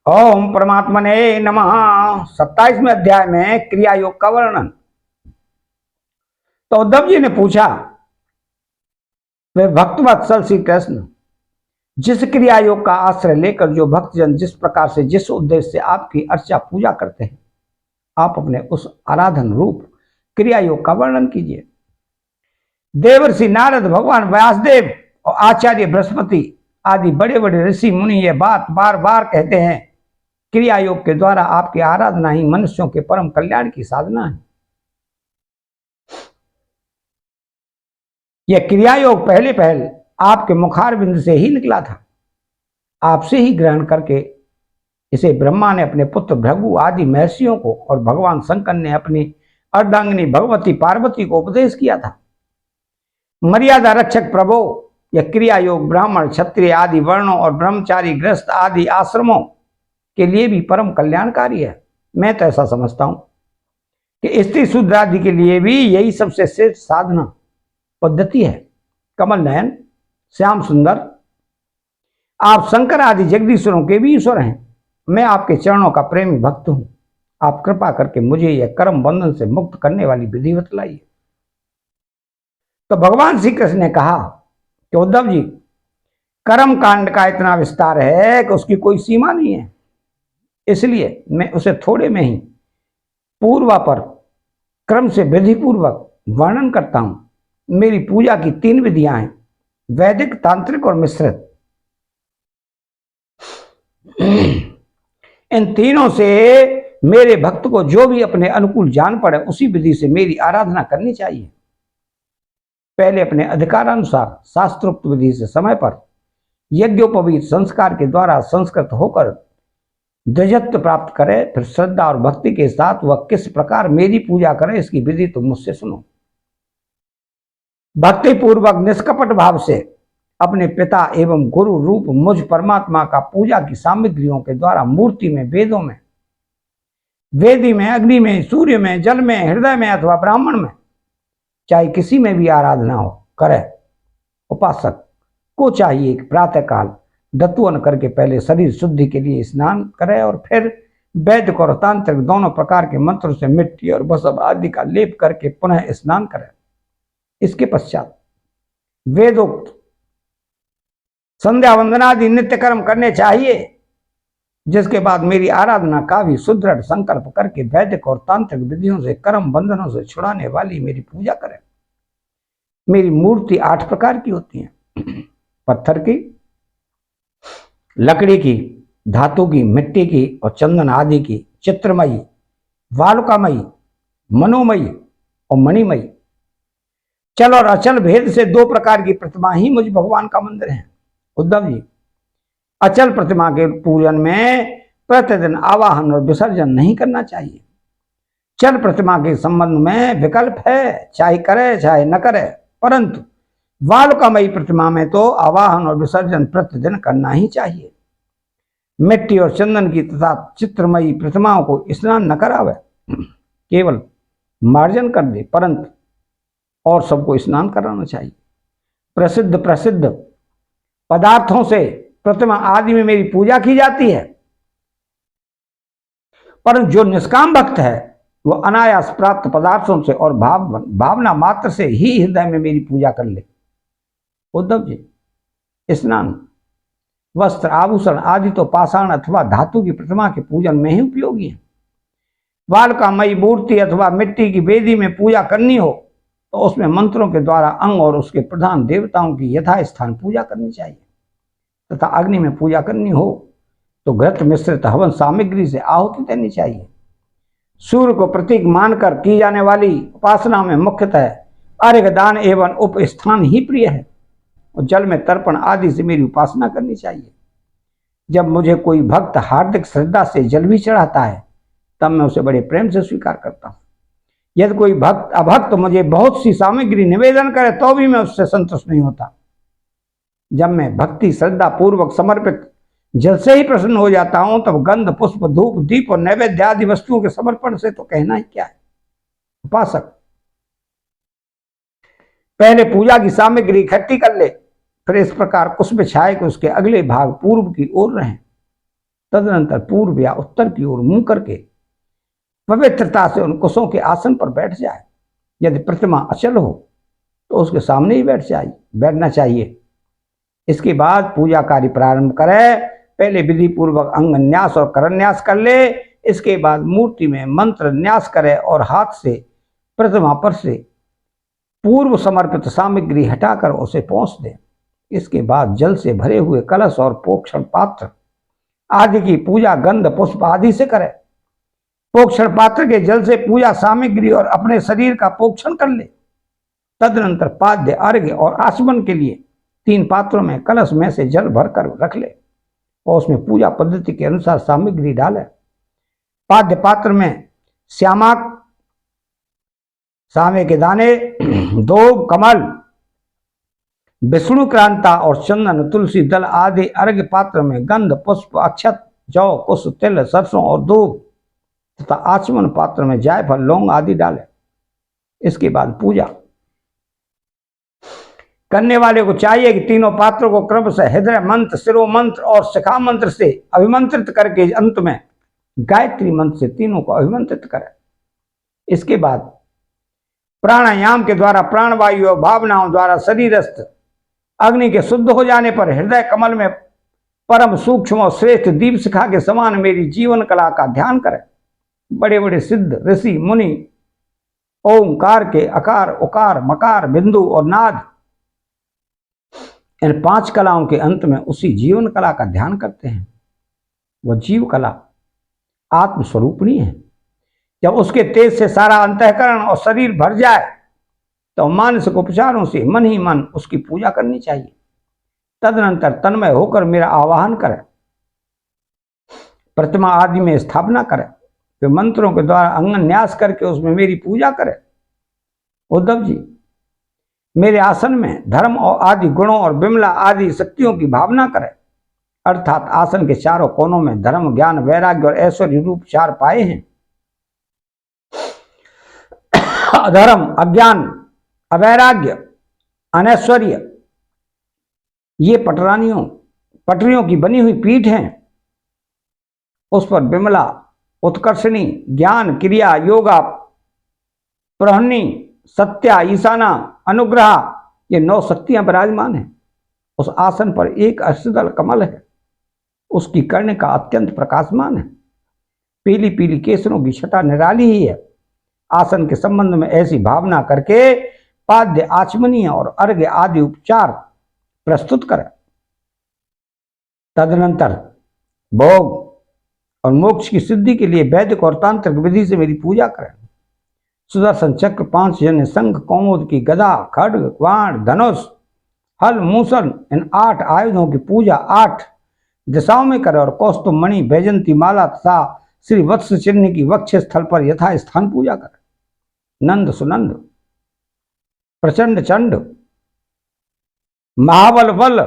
ओम परमात्मने नमः। 27वें अध्याय में क्रिया योग का वर्णन। तो उद्धव जी ने पूछा, वे भक्तवत्सल श्री कृष्ण, जिस क्रिया योग का आश्रय लेकर जो भक्तजन जिस प्रकार से जिस उद्देश्य से आपकी अर्चा पूजा करते हैं, आप अपने उस आराधन रूप क्रिया योग का वर्णन कीजिए। देवर्षि नारद, भगवान व्यासदेव और आचार्य बृहस्पति आदि बड़े बड़े ऋषि मुनि ये बात बार बार कहते हैं, क्रिया योग के द्वारा आपकी आराधना ही मनुष्यों के परम कल्याण की साधना है। यह क्रिया योग पहले आपके मुखारबिंद से ही निकला था। आपसे ही ग्रहण करके इसे ब्रह्मा ने अपने पुत्र भृगु आदि महर्षियों को और भगवान शंकर ने अपनी अर्धांगिनी भगवती पार्वती को उपदेश किया था। मर्यादा रक्षक प्रभो, यह क्रिया योग ब्राह्मण क्षत्रिय आदि वर्णों और ब्रह्मचारी गृहस्थ आदि आश्रमों के लिए भी परम कल्याणकारी है। मैं तो ऐसा समझता हूं कि स्त्री शूद्र आदि के लिए भी यही सबसे श्रेष्ठ साधना पद्धति है। कमल नयन, श्याम सुंदर, आप शंकर आदि जगदीश्वरों के भी ईश्वर हैं। मैं आपके चरणों का प्रेमी भक्त हूं। आप कृपा करके मुझे यह कर्म बंधन से मुक्त करने वाली विधि बतलाइए। तो भगवान श्री कृष्ण ने कहा कि उद्धव जी, कर्म कांड का इतना विस्तार है कि उसकी कोई सीमा नहीं है, इसलिए मैं उसे थोड़े में ही पूर्वापर क्रम से विधि पूर्वक वर्णन करता हूं। मेरी पूजा की 3 विधियां हैं, वैदिक, तांत्रिक और मिश्रित। इन तीनों से मेरे भक्त को जो भी अपने अनुकूल जान पड़े उसी विधि से मेरी आराधना करनी चाहिए। पहले अपने अधिकारानुसार शास्त्रोक्त विधि से समय पर यज्ञोपवीत संस्कार के द्वारा संस्कृत होकर द्विजत्व प्राप्त करे। फिर श्रद्धा और भक्ति के साथ वह किस प्रकार मेरी पूजा करे, इसकी विधि तुम मुझसे सुनो। भक्ति पूर्वक निष्कपट भाव से अपने पिता एवं गुरु रूप मुझ परमात्मा का पूजा की सामग्रियों के द्वारा मूर्ति में, वेदों में, वेदी में, अग्नि में, सूर्य में, जल में, हृदय में अथवा ब्राह्मण में, चाहे किसी में भी आराधना हो करे। उपासक को चाहिए कि प्रातःकाल दत्वन करके पहले शरीर शुद्धि के लिए स्नान करे और फिर वैदिक और तांत्रिक दोनों प्रकार के मंत्रों से मिट्टी और बसव आदि का लेप करके पुनः स्नान करे। इसके पश्चात वेदोक्त संध्या वंदनादि नित्य कर्म करने चाहिए, जिसके बाद मेरी आराधना का भी सुदृढ़ संकल्प करके वैदिक और तांत्रिक विधियों से कर्म बंधनों से छुड़ाने वाली मेरी पूजा करें। मेरी मूर्ति 8 प्रकार की होती है, पत्थर की, लकड़ी की, धातु की, मिट्टी की और चंदन आदि की, चित्रमयी, वालुकामयी, मनोमयी और मणिमयी। चल और अचल भेद से 2 प्रकार की प्रतिमा ही मुझ भगवान का मंदिर है। उद्धव जी, अचल प्रतिमा के पूजन में प्रतिदिन आवाहन और विसर्जन नहीं करना चाहिए। चल प्रतिमा के संबंध में विकल्प है, चाहे करे चाहे न करे, परंतु वालुकामयी प्रतिमा में तो आवाहन और विसर्जन प्रतिदिन करना ही चाहिए। मिट्टी और चंदन की तथा चित्रमयी प्रतिमाओं को स्नान न करावे, केवल मार्जन कर दे, परंतु और सबको स्नान कराना चाहिए। प्रसिद्ध पदार्थों से प्रतिमा आदि में मेरी पूजा की जाती है, परंतु जो निष्काम भक्त है वह अनायास प्राप्त पदार्थों से और भावना मात्र से ही हृदय में मेरी पूजा कर ले। उद्धव जी, स्नान, वस्त्र, आभूषण आदि तो पाषाण अथवा धातु की प्रतिमा के पूजन में ही उपयोगी है। वालुकामयी मूर्ति अथवा मिट्टी की वेदी में पूजा करनी हो तो उसमें मंत्रों के द्वारा अंग और उसके प्रधान देवताओं की यथास्थान पूजा करनी चाहिए, तथा अग्नि में पूजा करनी हो तो घृत मिश्रित हवन सामग्री से आहुति देनी चाहिए। सूर्य को प्रतीक मानकर की जाने वाली उपासना में मुख्यतः अर्घ्य दान एवं उपस्थान ही प्रिय है, और जल में तर्पण आदि से मेरी उपासना करनी चाहिए। जब मुझे कोई भक्त हार्दिक श्रद्धा से जल भी चढ़ाता है तब मैं उसे बड़े प्रेम से स्वीकार करता हूँ। यदि कोई भक्त अभक्त मुझे बहुत सी सामग्री निवेदन करे तो भी मैं उससे संतुष्ट नहीं होता। जब मैं भक्ति श्रद्धा पूर्वक समर्पित जल से ही प्रसन्न हो जाता हूं तब गंध, पुष्प, धूप, दीप और नैवेद्य आदि वस्तुओं के समर्पण से तो कहना ही क्या है। उपासक पहले पूजा की सामग्री इकट्ठी कर ले, फिर इस प्रकार कुछ बिछाए कि उसके अगले भाग पूर्व की ओर रहें। तदनंतर पूर्व या उत्तर की ओर मुंह करके पवित्रता से उन कुशों के आसन पर बैठ जाए। यदि प्रतिमा अचल हो तो उसके सामने ही बैठना चाहिए। इसके बाद पूजा कार्य प्रारंभ करे। पहले विधि पूर्वक अंग न्यास और करन्यास कर ले। इसके बाद मूर्ति में मंत्र न्यास करे और हाथ से प्रतिमा पर से पूर्व समर्पित सामग्री हटाकर उसे पोंछ दे। इसके बाद जल से भरे हुए कलश और पोक्षण पात्र आदि की पूजा गंध पुष्प आदि से करे। पोक्षण पात्र के जल से पूजा सामग्री और अपने शरीर का पोक्षण कर ले। तदनंतर पाद्य अर्घ्य और आचमन के लिए 3 पात्रों में कलश में से जल भरकर रख ले और उसमें पूजा पद्धति के अनुसार सामग्री डाले। पाद्य पात्र में श्यामाक, सामे के दाने, 2 कमल, विष्णु क्रांता और चंदन तुलसी दल आदि। अर्घ्य पात्र में गंध पुष्प अक्षत जौ कुश तिल सरसों और दूब तथा आचमन पात्र में जायफल लौंग आदि डाले। इसके बाद पूजा करने वाले को चाहिए कि तीनों पात्रों को क्रमशः हृदय मंत्र, शिरो मंत्र और शिखा मंत्र से अभिमंत्रित करके अंत में गायत्री मंत्र से तीनों को अभिमंत्रित करे। इसके बाद प्राणायाम के द्वारा प्राणवायु और भावनाओं द्वारा शरीरस्थ अग्नि के शुद्ध हो जाने पर हृदय कमल में परम सूक्ष्म और श्रेष्ठ दीप शिखा के समान मेरी जीवन कला का ध्यान करें। बड़े बड़े सिद्ध ऋषि मुनि ओंकार के अकार, उकार, मकार, बिंदु और नाद, इन 5 कलाओं के अंत में उसी जीवन कला का ध्यान करते हैं। वह जीव कला आत्मस्वरूपणी है। जब उसके तेज से सारा अंतःकरण और शरीर भर जाए तो मानसिक उपचारों से मन ही मन उसकी पूजा करनी चाहिए। तदनंतर तन्मय होकर मेरा आवाहन करें, प्रतिमा आदि में स्थापना करें, फिर मंत्रों के द्वारा अंगन न्यास करके उसमें मेरी पूजा करें। उद्धव जी, मेरे आसन में धर्म और आदि गुणों और विमला आदि शक्तियों की भावना करें। अर्थात आसन के चारों कोनों में धर्म, ज्ञान, वैराग्य और ऐश्वर्य रूप 4 पाए हैं। अधर्म, अज्ञान, अवैराग्य, अनैश्वर्य, ये पटरियों की बनी हुई पीठ हैं। उस पर विमला, उत्कर्षणी, ज्ञान, क्रिया, योगा, प्रहनी, सत्या, ईशाना, अनुग्रह, ये 9 शक्तियां विराजमान हैं। उस आसन पर एक अष्टदल कमल है। उसकी कर्ण का अत्यंत प्रकाशमान है। पीली पीली केसरों की छटा निराली ही है। आसन के संबंध में ऐसी भावना करके पाद्य, आचमनीय और अर्घ्य आदि उपचार प्रस्तुत करें। तदनंतर भोग और मोक्ष की सिद्धि के लिए वैदिक और तांत्रिक विधि से मेरी पूजा करें। सुदर्शन चक्र, 5 जन्य शंख, कौमुद की गदा, खड्ग, बाण, धनुष, हल, मूसल, इन 8 आयुधों की पूजा 8 दिशाओं में करें और कौस्तुभ मणि, वैजंती माला तथा श्री वत्स चिन्ह की वक्ष स्थल पर यथा स्थान पूजा करें। नंद सुनंद, प्रचंड चंड, महाबल बल,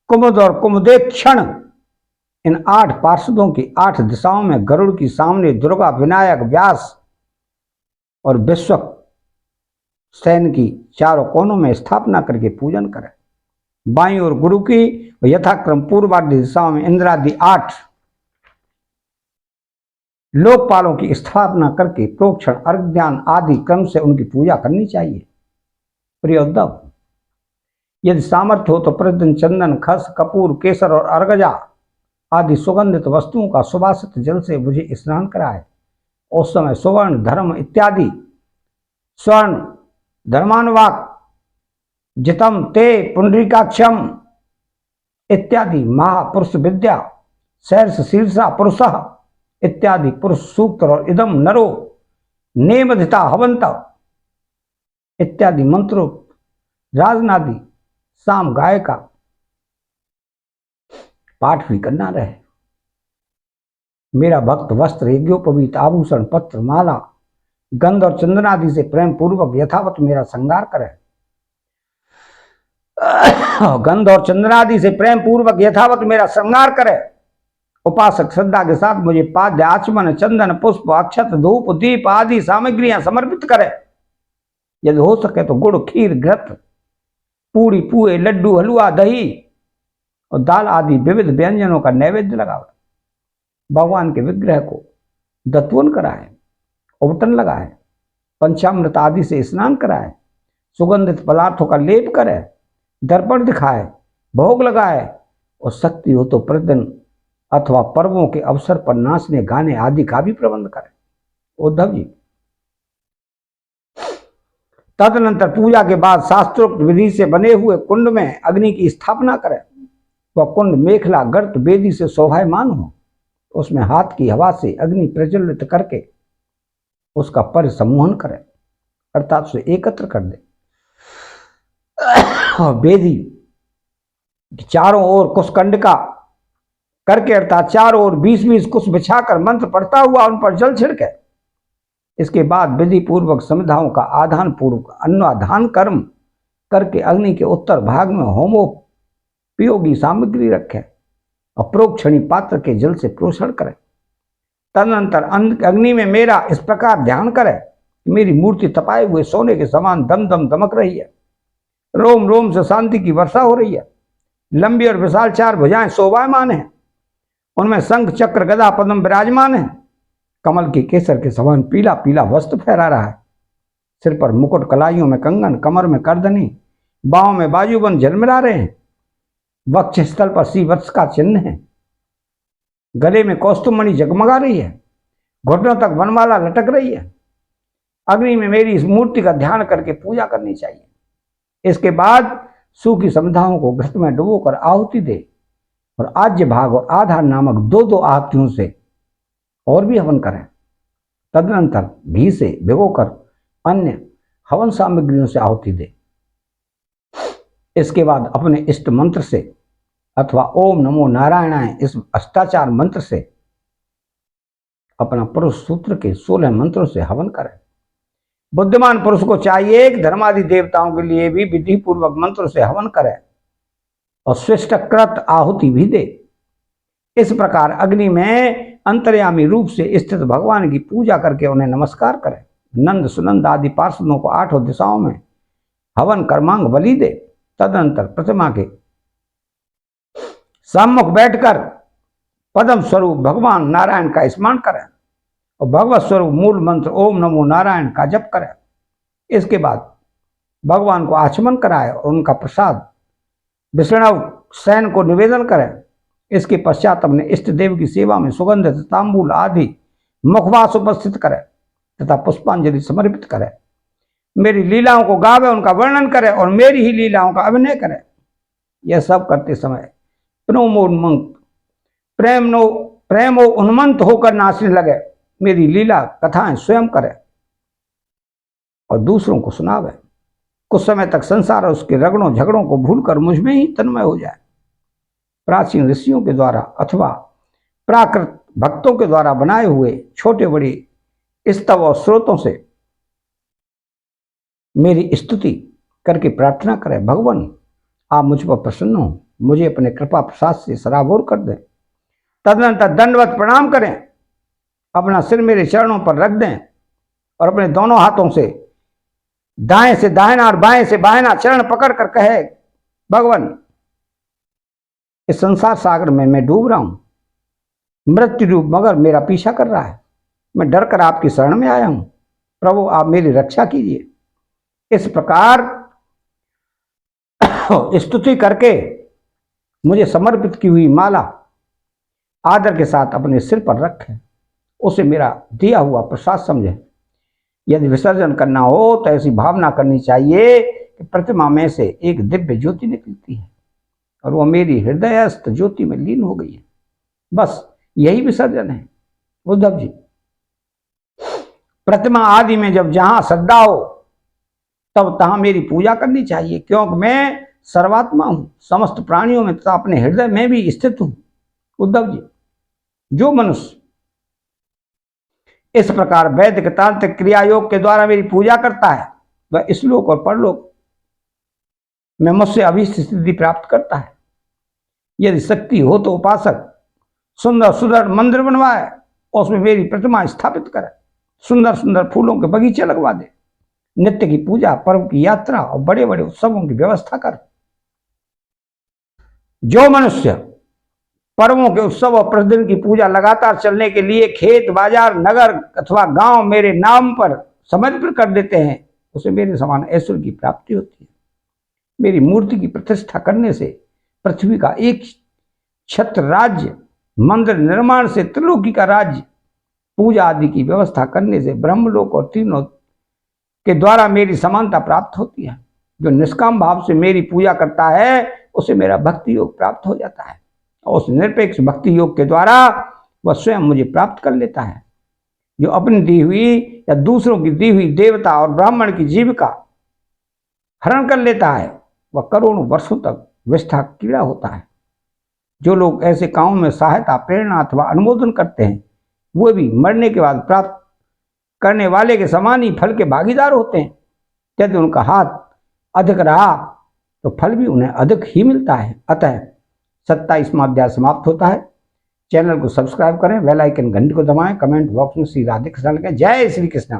कुमुद और कुमुदेक्षण, इन 8 पार्षदों की 8 दिशाओं में गरुड़ की सामने दुर्गा, विनायक, व्यास और विश्वक सैन की चारों कोनों में स्थापना करके पूजन करें। बाईं ओर गुरु की यथाक्रम पूर्वादि दिशाओं में इंद्रादि 8 लोकपालों की स्थापना करके प्रोक्षण, अर्घ्यान आदि क्रम से उनकी पूजा करनी चाहिए। प्रिय उद्धव, यदि सामर्थ्य हो तो प्रतिदिन चंदन, खस, कपूर, केसर और अर्गजा आदि सुगंधित वस्तुओं का सुवासित जल से मुझे स्नान कराए। उस समय सुवर्ण, धर्म इत्यादि, स्वर्ण, धर्मानुवाक, जितम, ते, पुंडरीकाक्षम इत्यादि महापुरुष विद्या, शीर्ष शीर्षा पुरुषः इत्यादि पुरुष सूक्त और इदम नरो नेमधिता हवंत इत्यादि मंत्रों, राजनादि, साम गाय का पाठ भी करना रहे। मेरा भक्त वस्त्र, यज्ञोपवीत, आभूषण, पत्र, माला, गंध और चंदनादि से प्रेम पूर्वक यथावत मेरा श्रृंगार करे। गंध और चंदनादि से प्रेम पूर्वक यथावत मेरा श्रृंगार करे। उपासक श्रद्धा के साथ मुझे पाद्य, आचमन, चंदन, पुष्प, अक्षत, धूप, दीप आदि सामग्रियां समर्पित करे। यदि हो सके तो गुड़, खीर, घृत, पूरी, पुए, लड्डू, हलवा, दही और दाल आदि विविध व्यंजनों का नैवेद्य लगाओ। भगवान के विग्रह को दत्वन कराए, उबटन लगाए, पंचामृत आदि से स्नान कराए, सुगंधित पदार्थों का लेप करे, दर्पण दिखाए, भोग लगाए और शक्ति हो तो प्रतिदिन अथवा पर्वों के अवसर पर नाचने गाने आदि का भी प्रबंध करे। उद्धव जी, तदनंतर पूजा के बाद शास्त्रोक्त विधि से बने हुए कुंड में अग्नि की स्थापना करे। वह कुंड मेखला गर्त वेदी से शोभायमान हो, उसमें हाथ की हवा से अग्नि प्रज्वलित करके उसका परिसमूहन करे, अर्थात उसे एकत्र कर दे। और वेदी चारों ओर कुशकंडिका करके, अर्थात चारों ओर 20-20 कुश बिछाकर मंत्र पढ़ता हुआ उन पर जल छिड़के। इसके बाद विधि पूर्वक समिधाओं का आधान पूर्वक अन्नदान कर्म करके अग्नि के उत्तर भाग में होमोपयोगी सामग्री रखे और प्रोक्षणी पात्र के जल से प्रोषण करे। तदनंतर अग्नि में मेरा इस प्रकार ध्यान करे, मेरी मूर्ति तपाए हुए सोने के समान दम दम दमक रही है, रोम रोम से शांति की वर्षा हो रही है, लंबी और विशाल 4 भुजाएं शोभायमान हैं, उनमें शंख चक्र गदा पद्म विराजमान है, कमल के केसर के समान पीला पीला वस्त्र फहरा रहा है, सिर पर मुकुट, कलाइयों में कंगन, कमर में करदनी, बाहों में बाजूबंद झलमिला रहे हैं, वक्ष स्थल पर श्रीवत्स का चिन्ह है, गले में कौस्तुभमणि जगमगा रही है, घुटनों तक वनमाला लटक रही है। अग्नि में मेरी इस मूर्ति का ध्यान करके पूजा करनी चाहिए। इसके बाद सूखी समिधाओं को घृत में डुबोकर आहुति दे और आज्य भाग और आधार नामक 2-2 आहुतियों से और भी हवन करें। तदनंतर घी से भिगोकर अन्य हवन सामग्रियों से आहुति दे। इसके बाद अपने इष्ट मंत्र से अथवा ओम नमो नारायणाय इस अष्टाचार मंत्र से अपना पुरुष सूत्र के 16 मंत्रों से हवन करें। बुद्धिमान पुरुष को चाहिए कि धर्मादि देवताओं के लिए भी विधि पूर्वक मंत्रों से हवन करे और स्विष्टकृत आहुति भी दे। इस प्रकार अग्नि में अंतर्यामी रूप से स्थित भगवान की पूजा करके उन्हें नमस्कार करे। नंद सुनंद आदि पार्षदों को 8 दिशाओं में हवन कर्मांग बलि दे। तदनंतर प्रतिमा के सम्मुख बैठकर पद्म स्वरूप भगवान नारायण का स्मरण करें और भगवत स्वरूप मूल मंत्र ओम नमो नारायण का जप करें। इसके बाद भगवान को आचमन कराए और उनका प्रसाद विष्णु सैन को निवेदन करें। इसके पश्चात अपने इष्ट देव की सेवा में सुगंधित तांबूल आदि मुखवास उपस्थित करें तथा पुष्पांजलि समर्पित करें। मेरी लीलाओं को गावे, उनका वर्णन करें और मेरी ही लीलाओं का अभिनय करें। यह सब करते समय प्रेमो उन्मंत होकर नाचने लगे। मेरी लीला कथाएं स्वयं करे और दूसरों को सुनावे। कुछ समय तक संसार और उसके रगड़ों झगड़ों को भूलकर मुझ में ही तन्मय हो जाए। प्राचीन ऋषियों के द्वारा अथवा प्राकृत भक्तों के द्वारा बनाए हुए छोटे बड़े स्तव और स्रोतों से मेरी स्तुति करके प्रार्थना करें, भगवान आप मुझ पर प्रसन्न हो, मुझे अपने कृपा प्रसाद से सराबोर कर दें। तदनंतर दंडवत प्रणाम करें, अपना सिर मेरे चरणों पर रख दें और अपने दोनों हाथों से दाएं से दाहिना और बाएं से बाएं चरण पकड़ कर कहे, भगवान इस संसार सागर में मैं डूब रहा हूं, मृत्यु रूप मगर मेरा पीछा कर रहा है, मैं डर कर आपकी शरण में आया हूं, प्रभु आप मेरी रक्षा कीजिए। इस प्रकार स्तुति करके मुझे समर्पित की हुई माला आदर के साथ अपने सिर पर रखें, उसे मेरा दिया हुआ प्रसाद समझें। यदि विसर्जन करना हो तो ऐसी भावना करनी चाहिए कि प्रतिमा में से एक दिव्य ज्योति निकलती है और वह मेरी हृदयस्थ ज्योति में लीन हो गई है। बस यही विसर्जन है। उद्धव जी, प्रतिमा आदि में जब जहां श्रद्धा हो तब तहां मेरी पूजा करनी चाहिए, क्योंकि मैं सर्वात्मा हूं, समस्त प्राणियों में तथा अपने हृदय में भी स्थित हूं। उद्धव जी, जो मनुष्य इस प्रकार वैदिक तांत्रिक क्रिया योग के द्वारा मेरी पूजा करता है वह इस लोक और परलोक में मुझसे अभीष्ट सिद्धि प्राप्त करता है। यदि शक्ति हो तो उपासक सुंदर सुंदर मंदिर बनवाए और उसमें मेरी प्रतिमा स्थापित करे, सुंदर सुंदर फूलों के बगीचे लगवा दे, नित्य की पूजा, पर्व की यात्रा और बड़े बड़े उत्सवों की व्यवस्था कर। जो मनुष्य पर्वों के उत्सव और प्रतिदिन की पूजा लगातार चलने के लिए खेत, बाजार, नगर अथवा गांव मेरे नाम पर समर्पित कर देते हैं, उसे मेरे समान ऐश्वर्य की प्राप्ति होती है। मेरी मूर्ति की प्रतिष्ठा करने से पृथ्वी का एक छत्र राज्य, मंदिर निर्माण से त्रिलोकी का राज्य, पूजा आदि की व्यवस्था करने से ब्रह्मलोक और तीनों के द्वारा मेरी समानता प्राप्त होती है। जो निष्काम भाव से मेरी पूजा करता है उसे मेरा भक्ति योग प्राप्त हो जाता है, और उस निरपेक्ष भक्ति योग के द्वारा वह स्वयं मुझे प्राप्त कर लेता है। जो अपनी दी हुई या दूसरों की दी हुई देवता और ब्राह्मण की जीविका हरण कर लेता है, वह करोड़ों वर्षों तक विष्ठा कीड़ा होता है। जो लोग ऐसे कामों में सहायता, प्रेरणा अथवा अनुमोदन करते हैं, वो भी मरने के बाद प्राप्त करने वाले के समान ही फल के भागीदार होते हैं। यदि उनका हाथ अधिक रहा तो फल भी उन्हें अधिक ही मिलता है। अतः 27वां अध्याय समाप्त होता है। चैनल को सब्सक्राइब करें, बेल आइकन घंटी को दबाएं, कमेंट बॉक्स में श्री राधे कृष्ण लिखें। जय श्री कृष्ण।